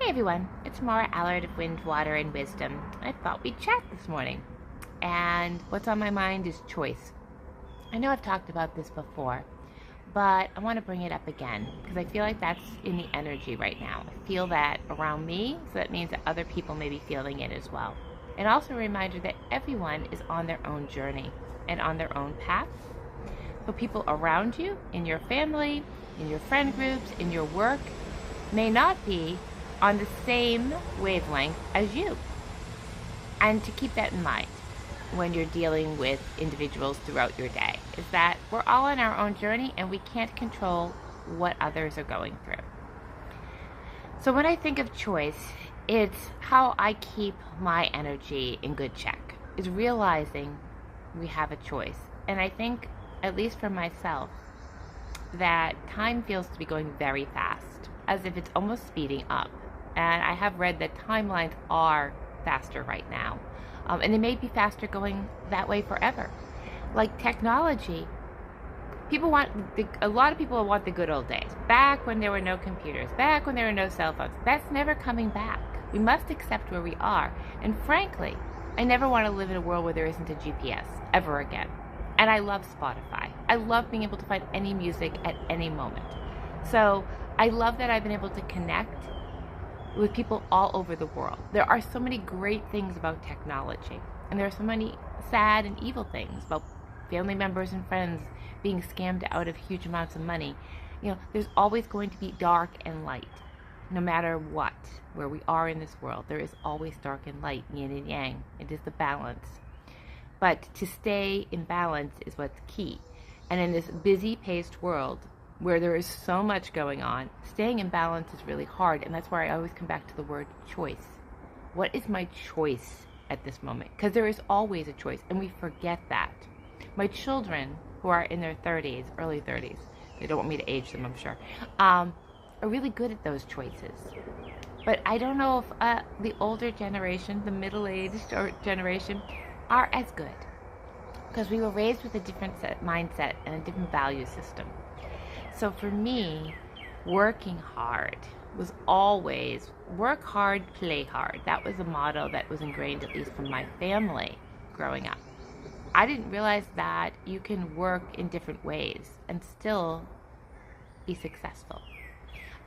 Hey everyone, it's Mara Allard of Wind, Water, and Wisdom. I thought we'd chat this morning. And what's on my mind is choice. I know I've talked about this before, but I want to bring it up again because I feel like that's in the energy right now. I feel that around me, so that means that other people may be feeling it as well. And also a reminder that everyone is on their own journey and on their own path. So people around you, in your family, in your friend groups, in your work, may not be on the same wavelength as you. And to keep that in mind when you're dealing with individuals throughout your day is that we're all on our own journey and we can't control what others are going through. So when I think of choice, it's how I keep my energy in good check, is realizing we have a choice. And I think, at least for myself, that time feels to be going very fast, as if it's almost speeding up. And I have read that timelines are faster right now. And they may be faster going that way forever. Like technology, a lot of people want the good old days. Back when there were no computers, back when there were no cell phones. That's never coming back. We must accept where we are. And frankly, I never want to live in a world where there isn't a GPS ever again. And I love Spotify. I love being able to find any music at any moment. So I love that I've been able to connect with people all over the world. There are so many great things about technology, and there are so many sad and evil things about family members and friends being scammed out of huge amounts of money. There's always going to be dark and light, no matter what, where we are in this world. There is always dark and light, yin and yang. It is the balance. But to stay in balance is what's key. And in this busy paced world, where there is so much going on, staying in balance is really hard, and that's where I always come back to the word choice. What is my choice at this moment? Because there is always a choice, and we forget that. My children, who are in their 30s, early 30s, they don't want me to age them, I'm sure, are really good at those choices. But I don't know if the older generation, the middle-aged generation, are as good, because we were raised with a different mindset and a different value system. So for me, working hard was always work hard, play hard. That was a motto that was ingrained, at least from my family growing up. I didn't realize that you can work in different ways and still be successful.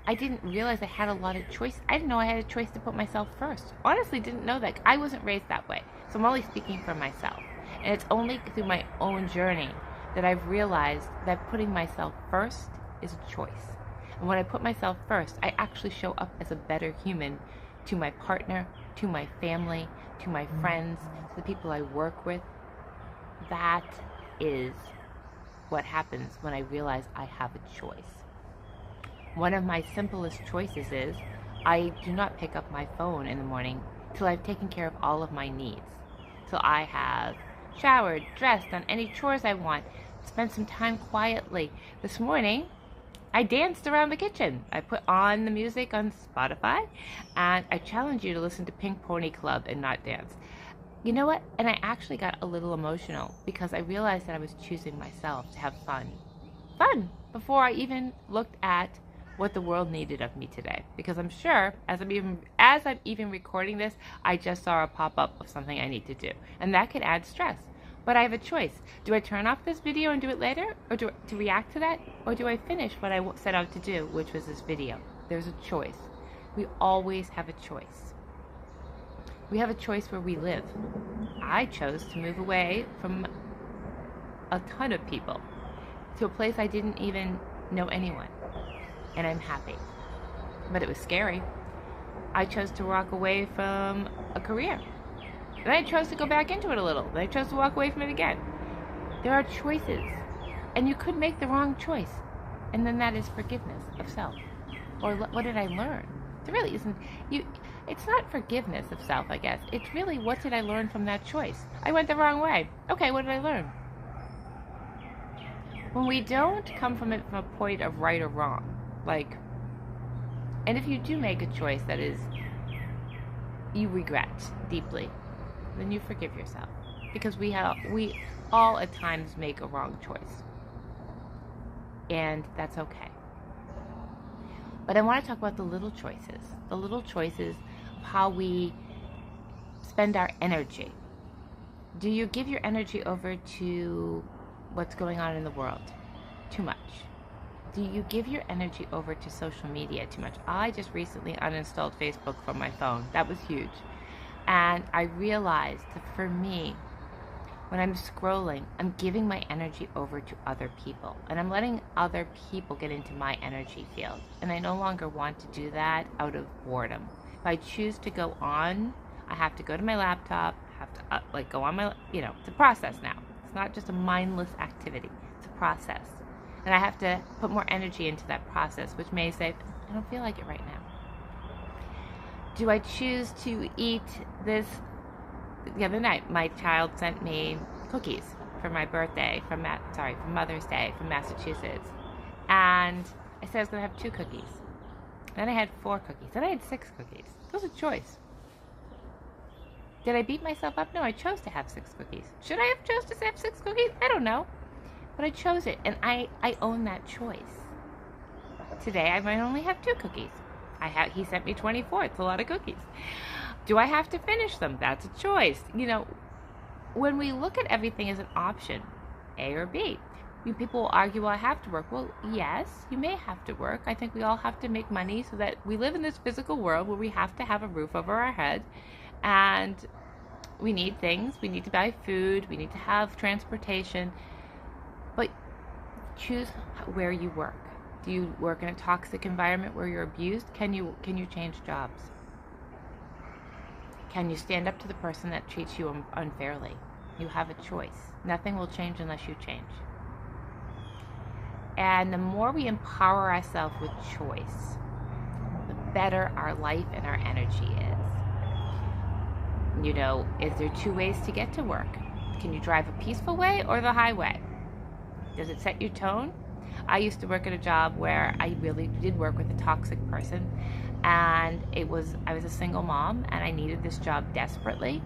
I didn't realize I had a lot of choice. I didn't know I had a choice to put myself first. Honestly, didn't know that. I wasn't raised that way. So I'm only speaking for myself. And it's only through my own journey that I've realized that putting myself first is a choice. And when I put myself first, I actually show up as a better human to my partner, to my family, to my friends, to the people I work with. That is what happens when I realize I have a choice. One of my simplest choices is I do not pick up my phone in the morning till I've taken care of all of my needs. Till I have showered, dressed, done any chores I want, spent some time quietly. This morning, I danced around the kitchen. I put on the music on Spotify, and I challenge you to listen to Pink Pony Club and not dance. You know what? And I actually got a little emotional because I realized that I was choosing myself to have fun. Fun! Before I even looked at what the world needed of me today. Because I'm sure, as I'm even recording this, I just saw a pop-up of something I need to do. And that could add stress. But I have a choice. Do I turn off this video and do it later? Or to react to that? Or do I finish what I set out to do, which was this video? There's a choice. We always have a choice. We have a choice where we live. I chose to move away from a ton of people to a place I didn't even know anyone. And I'm happy. But it was scary. I chose to walk away from a career. Then I chose to go back into it a little. Then I chose to walk away from it again. There are choices. And you could make the wrong choice. And then that is forgiveness of self. Or what did I learn? It really isn't. It's not forgiveness of self, I guess. It's really, what did I learn from that choice? I went the wrong way. Okay, what did I learn? When we don't come from it from a point of right or wrong, and if you do make a choice that is you regret deeply, then you forgive yourself, because we all at times make a wrong choice, and that's okay. But I want to talk about the little choices of how we spend our energy. Do you give your energy over to what's going on in the world too much? Do you give your energy over to social media too much? I just recently uninstalled Facebook from my phone. That was huge. And I realized that for me, when I'm scrolling, I'm giving my energy over to other people. And I'm letting other people get into my energy field. And I no longer want to do that out of boredom. If I choose to go on, I have to go to my laptop, have to go on my, it's a process now. It's not just a mindless activity. It's a process. And I have to put more energy into that process, which may say, I don't feel like it right now. Do I choose to eat this? The other night, my child sent me cookies for my birthday from Mother's Day from Massachusetts. And I said I was going to have 2 cookies. Then I had 4 cookies. Then I had 6 cookies. It was a choice. Did I beat myself up? No, I chose to have 6 cookies. Should I have chose to have 6 cookies? I don't know. But I chose it, and I own that choice. Today, I might only have 2 cookies. He sent me 24. It's a lot of cookies. Do I have to finish them? That's a choice. When we look at everything as an option, A or B, people will argue, well, I have to work. Well, yes, you may have to work. I think we all have to make money so that we live in this physical world where we have to have a roof over our head, and we need things. We need to buy food. We need to have transportation. But choose where you work. Do you work in a toxic environment where you're abused? Can you change jobs? Can you stand up to the person that treats you unfairly? You have a choice. Nothing will change unless you change. And the more we empower ourselves with choice, the better our life and our energy is. Is there 2 ways to get to work? Can you drive a peaceful way or the highway? Does it set your tone? I used to work at a job where I really did work with a toxic person, and I was a single mom, and I needed this job desperately,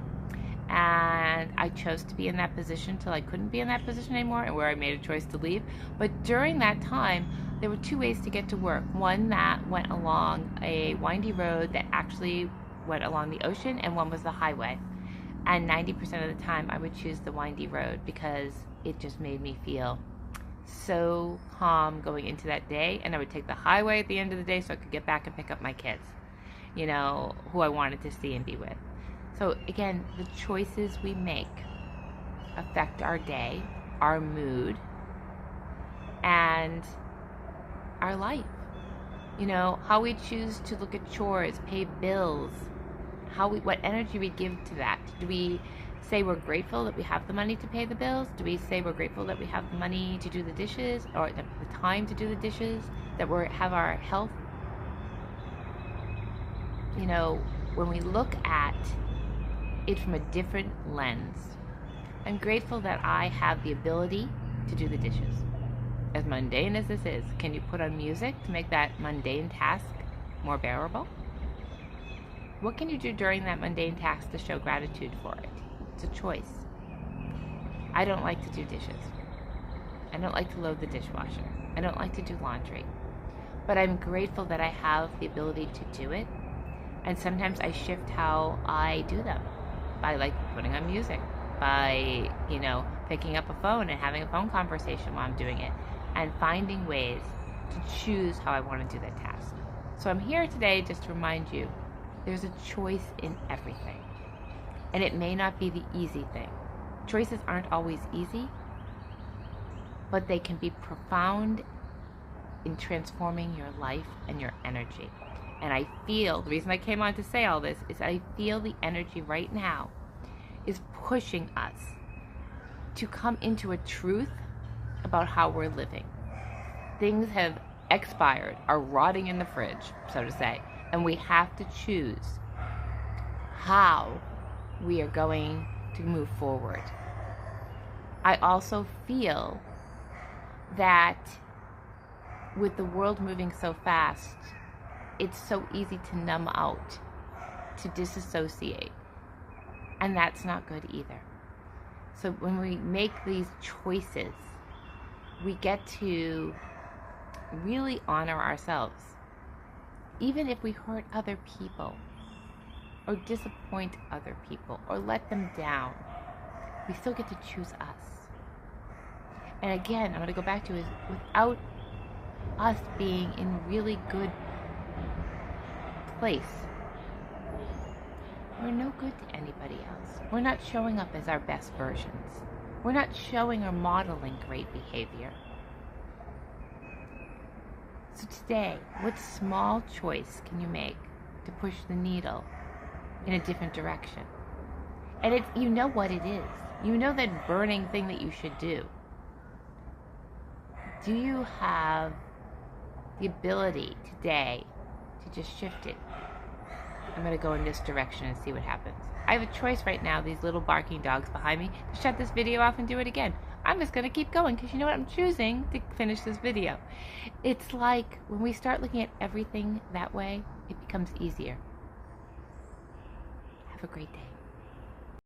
and I chose to be in that position till I couldn't be in that position anymore, and where I made a choice to leave. But during that time, there were 2 ways to get to work. One that went along a windy road that actually went along the ocean, and one was the highway. And 90% of the time, I would choose the windy road because it just made me feel so calm going into that day. And I would take the highway at the end of the day so I could get back and pick up my kids, who I wanted to see and be with. So again, the choices we make affect our day, our mood, and our life. How we choose to look at chores, pay bills, what energy we give to that. Do we say we're grateful that we have the money to pay the bills? Do we say we're grateful that we have the money to do the dishes, or the time to do the dishes, that we have our health? When we look at it from a different lens, I'm grateful that I have the ability to do the dishes. As mundane as this is, can you put on music to make that mundane task more bearable? What can you do during that mundane task to show gratitude for it? It's a choice. I don't like to do dishes. I don't like to load the dishwasher. I don't like to do laundry. But I'm grateful that I have the ability to do it. And sometimes I shift how I do them by putting on music, by, picking up a phone and having a phone conversation while I'm doing it, and finding ways to choose how I want to do that task. So I'm here today just to remind you, there's a choice in everything. And it may not be the easy thing. Choices aren't always easy, but they can be profound in transforming your life and your energy. And I feel, the reason I came on to say all this is I feel the energy right now is pushing us to come into a truth about how we're living. Things have expired, are rotting in the fridge, so to say, and we have to choose how we are going to move forward. I also feel that with the world moving so fast, it's so easy to numb out, to disassociate, and that's not good either. So when we make these choices, we get to really honor ourselves. even if we hurt other people or disappoint other people or let them down, we still get to choose us. And again, I'm going to go back to is without us being in really good place, we're no good to anybody else. We're not showing up as our best versions. We're not showing or modeling great behavior. So today, what small choice can you make to push the needle in a different direction? And it's, you know what it is. You know that burning thing that you should do. Do you have the ability today to just shift it? I'm going to go in this direction and see what happens. I have a choice right now, these little barking dogs behind me, to shut this video off and do it again. I'm just going to keep going because you know what? I'm choosing to finish this video. It's like when we start looking at everything that way, it becomes easier. Have a great day.